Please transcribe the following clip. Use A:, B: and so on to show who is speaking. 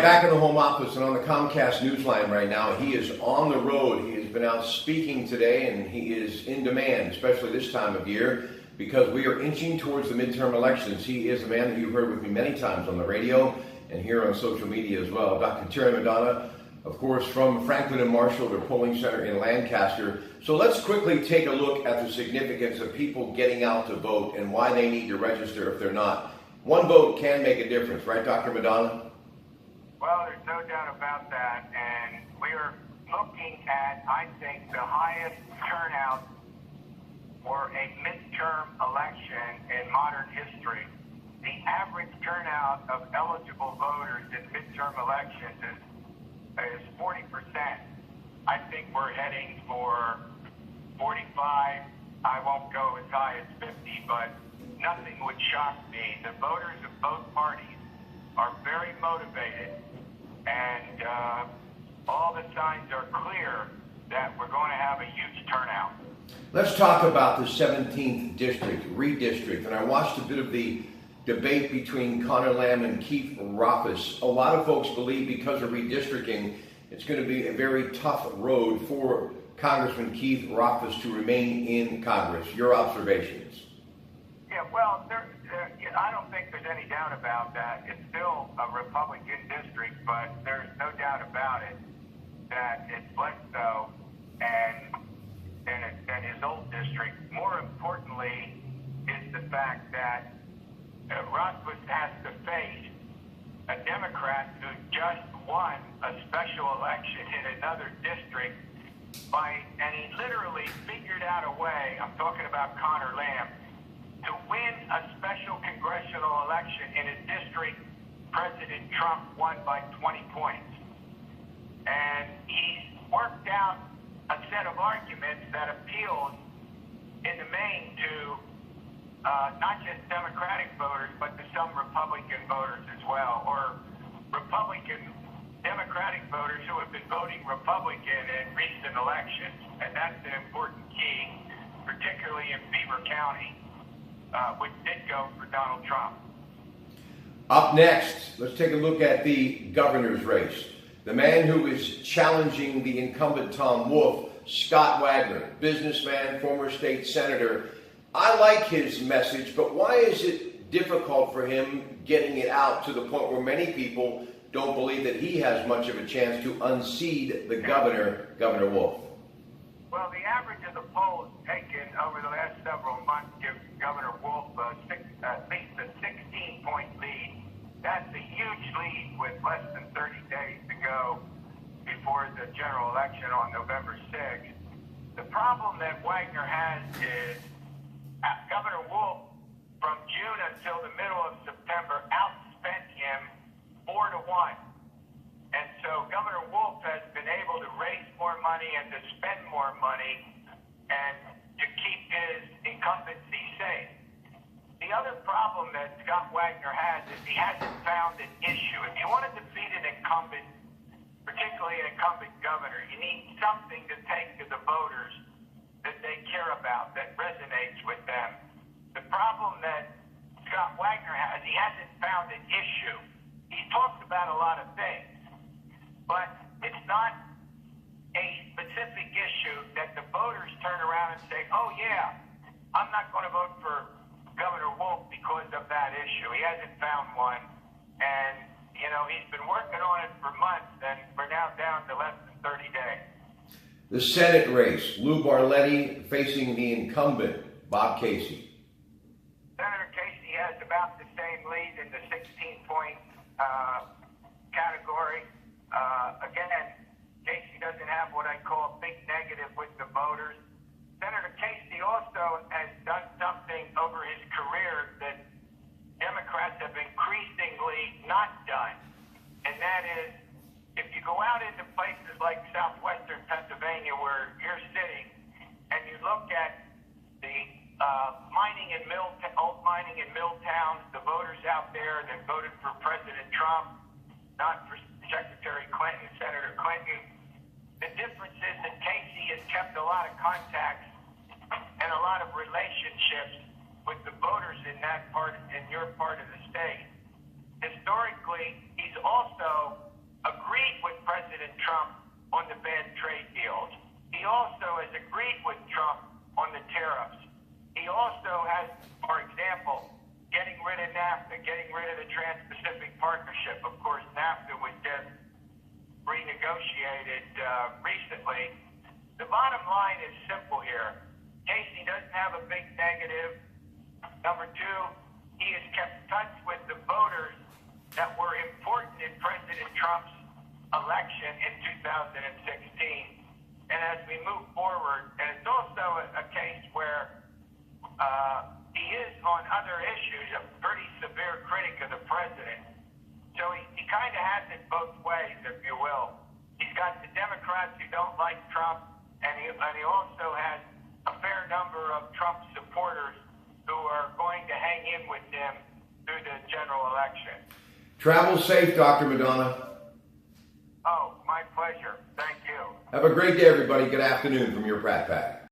A: back in the home office and on the Comcast Newsline right now. He is on the road. He has been out speaking today, and he is in demand, especially this time of year, because we are inching towards the midterm elections. He is a man that you've heard with me many times on the radio and here on social media as well. Dr. Terry Madonna, of course, from Franklin and Marshall, their polling center in Lancaster. So let's quickly take a look at the significance of people getting out to vote and why they need to register if they're not. One vote can make a difference, right, Dr. Madonna?
B: Well, there's no doubt about that, and we're looking at, I think, the highest turnout for a midterm election in modern history. The average turnout of eligible voters in midterm elections is 40%. I think we're heading for 45. I won't go as high as 50, but nothing would shock me. The voters of both parties are very motivated, and all the signs are clear that we're going to have a huge turnout.
A: Let's talk about the 17th district, redistrict, and I watched a bit of the debate between Connor Lamb and Keith Rothfus. A lot of folks believe because of redistricting, it's going to be a very tough road for Congressman Keith Rothfus to remain in Congress. Your observations?
B: Yeah, well, I don't think there's any doubt about that. It's still a Republican district, but there's no doubt about it that it's Bledsoe and his old district. More importantly is the fact that Rothfus has to face a Democrat who just won a special election in another district and he literally figured out a way, I'm talking about Connor Lamb, to win a special congressional election in a district President Trump won by 20 points. And he's worked out a set of arguments that appeals in the main to not just Democratic voters, but to some Republican voters as well, or Democratic voters who have been voting Republican in recent elections. And that's an important key, particularly in Beaver County, which did go for Donald Trump.
A: Up next, let's take a look at the governor's race. The man who is challenging the incumbent Tom Wolf, Scott Wagner, businessman, former state senator. I like his message, but why is it difficult for him getting it out to the point where many people don't believe that he has much of a chance to unseat the governor, Governor Wolf?
B: Well, the average of the polls taken over the last several months gives Governor Wolf at least a 16-point lead. That's a huge lead with less than 30 days to go before the general election on November 6th. The problem that Wagner has is Governor Wolf, from June until the middle of September, outspent him 4-1. And so Governor Wolf has been able to raise more money and to spend more money and to keep his incumbency safe. The other problem that Scott Wagner has is he hasn't found an issue. If you want to defeat an incumbent, particularly an incumbent governor, you need something to take to the voters that they care about, that resonates with them. The problem that Scott Wagner has, he hasn't found an issue. He talks about a lot of things, but it's not a specific issue that the voters turn around and say, oh yeah, I'm not going to vote for Governor Wolf because of that issue. He hasn't found one, and he's been working on it for months, and we're now down to less than 30 days.
A: The Senate race, Lou Barletti facing the incumbent, Bob Casey.
B: Senator Casey has about the same lead in the 16-point category. Again, Casey doesn't have what I call a big negative with the voters. Senator Casey also has done something over his career that Democrats have increasingly not done, and that is, if you go out into places like southwestern Pennsylvania where you're sitting, and you look at the old mining and mill towns, the voters out there that voted for President Trump, not for Secretary Clinton, Senator Clinton, the difference is that Casey has kept a lot of contacts and a lot of relationships with the voters in your part of the state. Historically, he's also NAFTA was just renegotiated recently. The bottom line is simple here. Casey doesn't have a big negative. Number two, he has kept touch with the voters that were important in President Trump's election in 2016. And as we move forward, and it's also a case where he is on other issues a pretty severe critic of the president. So he kind of has it both ways, if you will. He's got the Democrats who don't like Trump, and he also has a fair number of Trump supporters who are going to hang in with him through the general election.
A: Travel safe, Dr. Madonna.
B: Oh, my pleasure. Thank you.
A: Have a great day, everybody. Good afternoon from your Pratte Pack.